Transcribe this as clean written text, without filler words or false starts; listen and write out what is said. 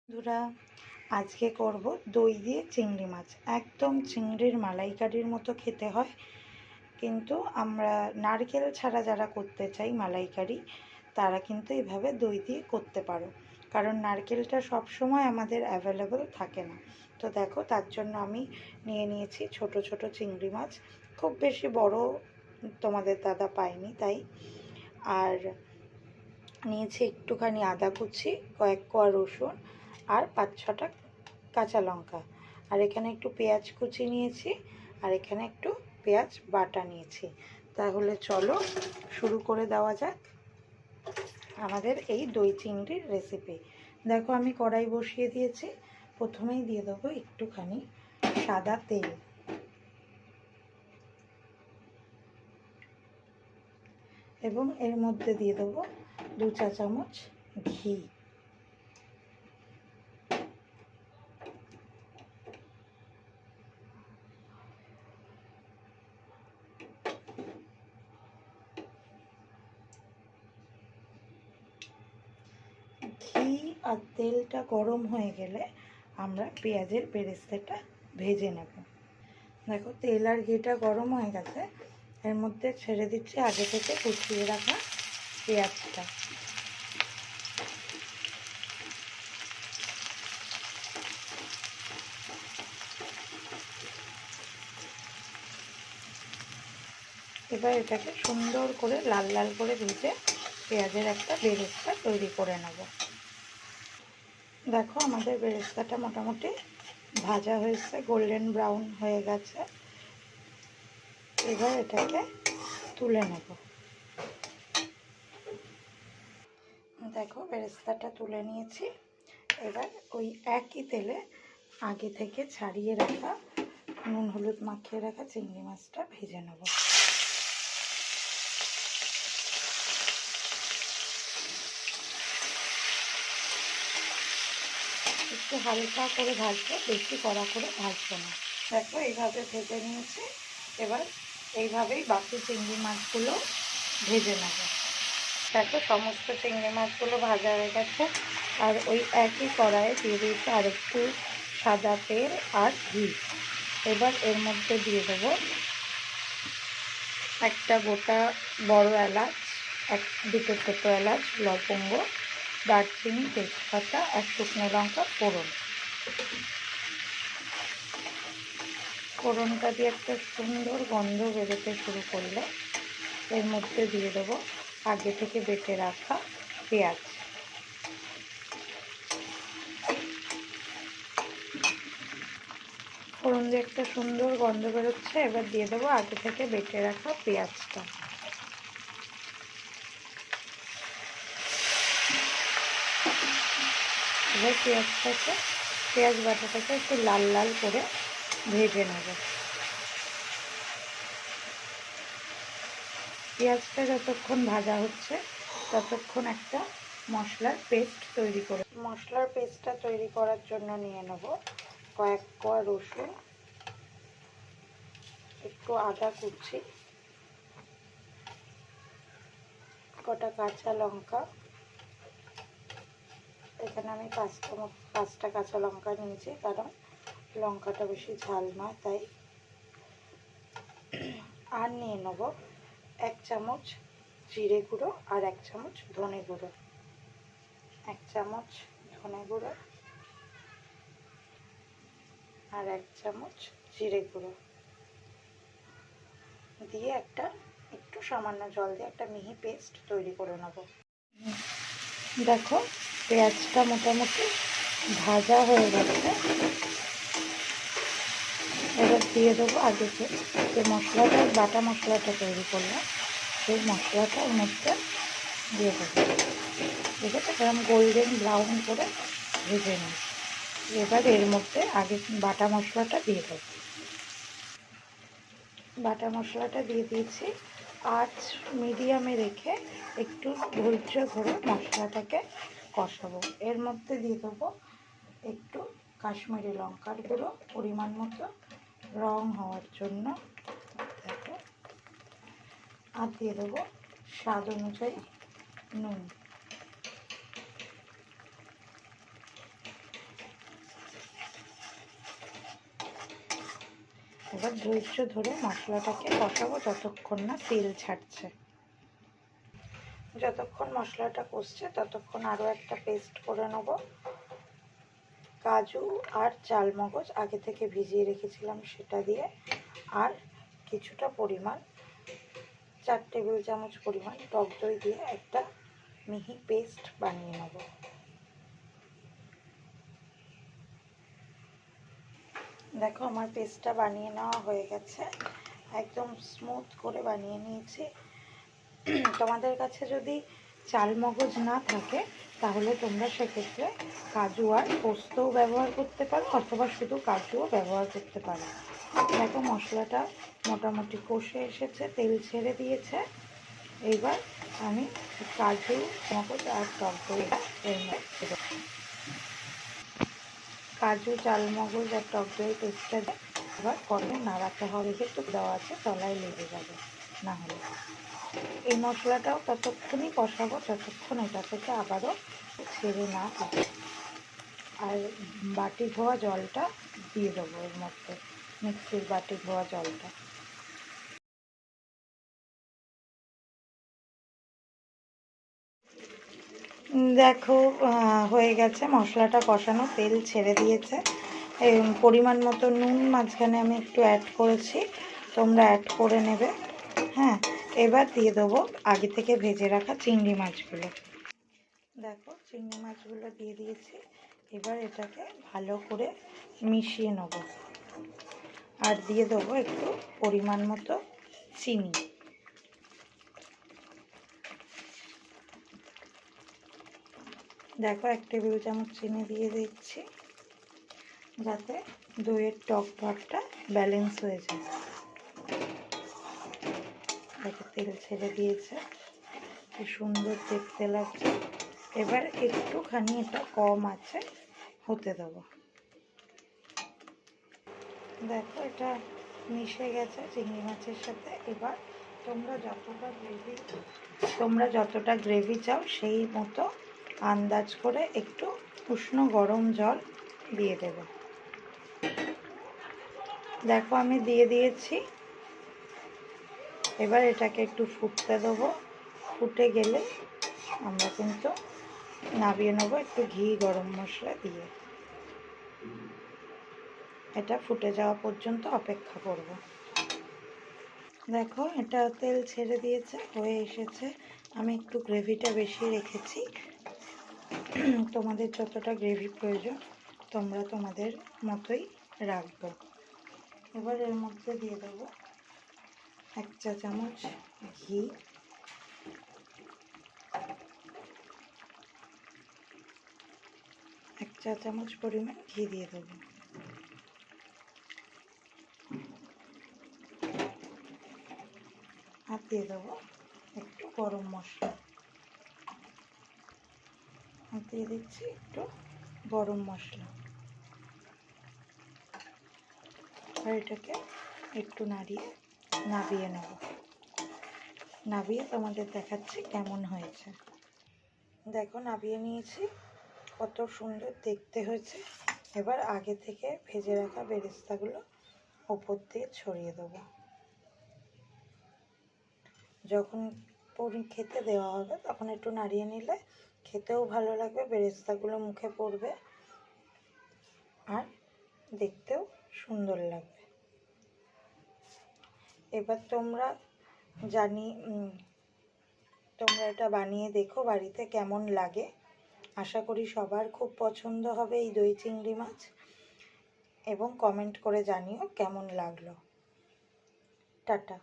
বন্ধুরা, আজকে করব দই দিয়ে চিংড়ি মাছ। একদম চিংড়ির মালাইকারির মতো খেতে হয়, কিন্তু আমরা নারকেল ছাড়া যারা করতে চাই মালাইকারি, তারা কিন্তু এভাবে দই দিয়ে করতে পারো। কারণ নারকেলটা সবসময় আমাদের অ্যাভেলেবল থাকে না। তো দেখো, তার জন্য আমি নিয়ে নিয়েছি ছোট ছোট চিংড়ি মাছ। খুব বেশি বড় তোমাদের দাদা পায়নি তাই। আর নিয়েছি একটুখানি আদা কুচি, কয়েক কোয়া রসুন, আর 5-6টা কাঁচা লঙ্কা। আর এখানে একটু পেঁয়াজ কুচি নিয়েছি, আর এখানে একটু পেঁয়াজ বাটা নিয়েছি। তাহলে চলো শুরু করে দেওয়া যাক আমাদের এই দই চিংড়ির রেসিপি। দেখো, আমি কড়াই বসিয়ে দিয়েছি। প্রথমেই দিয়ে দেবো একটুখানি সাদা তেল, এবং এর মধ্যে দিয়ে দেবো 2 চা চামচ ঘি। ঘি আর তেলটা গরম হয়ে গেলে আমরা পেঁয়াজের বেরেস্তাটা ভেজে নেব। দেখো, তেল আর ঘিটা গরম হয়ে গেছে। এর মধ্যে ছেড়ে দিচ্ছি আগে থেকে কুচিয়ে রাখা পেঁয়াজটা। এবার এটাকে সুন্দর করে লাল লাল করে ভেজে পেঁয়াজের একটা বেরেস্তা তৈরি করে নেব। দেখো, আমাদের বেরেস্তাটা মোটামুটি ভাজা হয়েছে, গোল্ডেন ব্রাউন হয়ে গেছে। এবার এটাকে তুলে নেব। দেখো, বেরেস্তাটা তুলে নিয়েছি। এবার ওই একই তেলে আগে থেকে ছাড়িয়ে রাখা, নুন হলুদ মাখিয়ে রাখা চিংড়ি মাছটা ভেজে নেব। একটু হালকা করে ভাজবো, বেশি কড়া করে ভাজবো না। দেখো, এইভাবে ভেজে নিয়েছি। এবার এইভাবেই বাকি চিংড়ি মাছগুলো ভেজে নেব। দেখো, সমস্ত চিংড়ি মাছগুলো ভাজা হয়ে গেছে। আর ওই একই কড়াইয়ে দিয়ে দিয়েছি আর একটু সাদা তেল আর ঘি। এবার এর মধ্যে দিয়ে দেবো একটা গোটা বড় এলাচ, দুটো ছোটো এলাচ, লবঙ্গ, দারচিনি, তেজপাতা আর শুকনো লঙ্কা ফোড়ন। ফোড়নটা দিয়ে একটা সুন্দর গন্ধ বেরোতে শুরু করলে এর মধ্যে দিয়ে দেবো আগে থেকে বেটে রাখা পেঁয়াজ। ফোড়ন দিয়ে একটা সুন্দর গন্ধ বেরোচ্ছে। এবার দিয়ে দেবো আগে থেকে বেটে রাখা পেঁয়াজটা। এবার পেঁয়াজ বাটাটাকে একটু লাল লাল করে ভেজে নেব। পেঁয়াজটা যতক্ষণ ভাজা হচ্ছে ততক্ষণ একটা মশলার পেস্টটা তৈরি করার জন্য নিয়ে নেব কয়েক কোয়া রসুন, একটু আদা কুচি, কটা কাঁচা লঙ্কা। এখানে আমি 5টা কাঁচা লঙ্কা নিয়েছি, কারণ লঙ্কাটা বেশি ঝাল নয় তাই। আর নিয়ে নেব 1 চামচ জিরে গুঁড়ো আর 1 চামচ ধনে গুঁড়ো। 1 চামচ ধনে গুঁড়ো আর 1 চামচ জিরে গুঁড়ো দিয়ে একটু সামান্য জল দিয়ে একটা মিহি পেস্ট তৈরি করে নেব। দেখো, পেঁয়াজটা মোটামুটি ভাজা হয়ে গেছে। এবার দিয়ে দেবো আগে যে মশলাটা, বাটা মশলাটা তৈরি করলাম, সেই মশলাটা ওর মধ্যে দিয়ে দেবো। দেখেছো কেরম গোল্ডেন ব্রাউন করে ভেজে নিই। এবার এর মধ্যে আগে বাটা মশলাটা দিয়ে দেবো। বাটা মশলাটা দিয়ে দিয়েছি। আঁচ মিডিয়ামে রেখে একটু ধৈর্য ধরে মশলাটাকে কষাবো। এর মধ্যে দিয়ে দেবো একটু কাশ্মীরি লঙ্কার গুঁড়ো পরিমাণ মতো রং হওয়ার জন্য, দেখো, আর দিয়ে দেবো স্বাদ অনুযায়ী নুন। এবার ধৈর্য ধরে মশলাটাকে কষাবো যতক্ষণ না তেল ছাড়ছে। যতক্ষণ মশলাটা কষছে ততক্ষণ আরও একটা পেস্ট করে নেব। কাজু আর চালমগজ আগে থেকে ভিজিয়ে রেখেছিলাম সেটা দিয়ে, আর কিছুটা পরিমাণ 4 টেবিল চামচ পরিমাণ টক দই দিয়ে একটা মিহি পেস্ট বানিয়ে নেব। দেখো আমার পেস্টটা বানিয়ে নেওয়া হয়ে গেছে, একদম স্মুথ করে বানিয়ে নিয়েছি। তোমাদের কাছে যদি চালমগজ না থাকে তাহলে তোমরা সেক্ষেত্রে কাজু আর পোস্তও ব্যবহার করতে পারো, অথবা শুধু কাজুও ব্যবহার করতে পারো। দেখো মশলাটা মোটামুটি কষে এসেছে, তেল ছেড়ে দিয়েছে। এইবার আমি কাজু মগজ আর টক দইটা এর মধ্যে কাজু চালমগজ আর টক দই পেস্টটা দিয়ে এবার কড়াই নাড়াতে হবে, একটু দেওয়া আছে তলায় লেগে যাবে না হলে। এই মশলাটাও ততক্ষণই কষাবো যতক্ষণ এটা থেকে আবারও ছেড়ে না থাকে। আর বাটি ধোয়া জলটা দিয়ে দেবো এর মধ্যে, মিক্সির বাটি ধোয়া জলটা। দেখো হয়ে গেছে, মশলাটা কষানো, তেল ছেড়ে দিয়েছে। পরিমাণ মতো নুন মাঝখানে আমি একটু অ্যাড করেছি, তোমরা অ্যাড করে নেবে। হ্যাঁ, এবার দিয়ে দেবো আগে থেকে ভেজে রাখা চিংড়ি মাছগুলো। দেখো চিংড়ি মাছগুলো দিয়ে দিয়েছি। এবার এটাকে ভালো করে মিশিয়ে নেব, আর দিয়ে দেবো একটু পরিমাণ মতো চিনি। দেখো 1 টেবিল চামচ চিনি দিয়ে দিচ্ছি, যাতে দইয়ের টক ভাবটা ব্যালেন্স হয়ে যায়। দেখো তেল ছেড়ে দিয়েছে, কি সুন্দর দেখতে লাগছে। এবার একটুখানি এটা কম আছে হতে দেবো। দেখো এটা মিশে গেছে চিংড়ি মাছের সাথে। এবার তোমরা যতটা গ্রেভি চাও সেই মতো আন্দাজ করে একটু উষ্ণ গরম জল দিয়ে দেবে। দেখো আমি দিয়ে দিয়েছি। এবার এটাকে একটু ফুটতে দেবো, ফুটে গেলে আমরা কিন্তু নামিয়ে নেবো একটু ঘি গরম মশলা দিয়ে। এটা ফুটে যাওয়া পর্যন্ত অপেক্ষা করব। দেখো এটা তেল ছেড়ে দিয়েছে, হয়ে এসেছে। আমি একটু গ্রেভিটা বেশি রেখেছি, তোমাদের যতটা গ্রেভি প্রয়োজন তোমরা তোমাদের মতোই রাখবো। এবার এর মধ্যে দিয়ে দেবো 1 চা চামচ ঘি, এক চা চামচ পরিমাণ ঘি দিয়ে দেবো। আর দিয়ে দেবো একটু গরম মশলা, আর দিয়ে দিচ্ছি একটু গরম মশলা। আর এটাকে একটু নাবিয়ে নেব। নাবিয়ে তোমাদের দেখাচ্ছি কেমন হয়েছে। দেখো নাবিয়ে নিয়েছি, কত সুন্দর দেখতে হয়েছে। এবার আগে থেকে ভেজে রাখা বেরেস্তাগুলো ওপর দিয়ে ছড়িয়ে দেবো। যখন খেতে দেওয়া হবে তখন একটু নাড়িয়ে নিলে খেতেও ভালো লাগবে, বেরেস্তাগুলো মুখে পড়বে আর দেখতেও সুন্দর লাগবে। এবার তোমরা এটা বানিয়ে দেখো বাড়িতে কেমন লাগে। আশা করি সবার খুব পছন্দ হবে এই দই চিংড়ি মাছ, এবং কমেন্ট করে জানিও কেমন লাগলো। টাটা।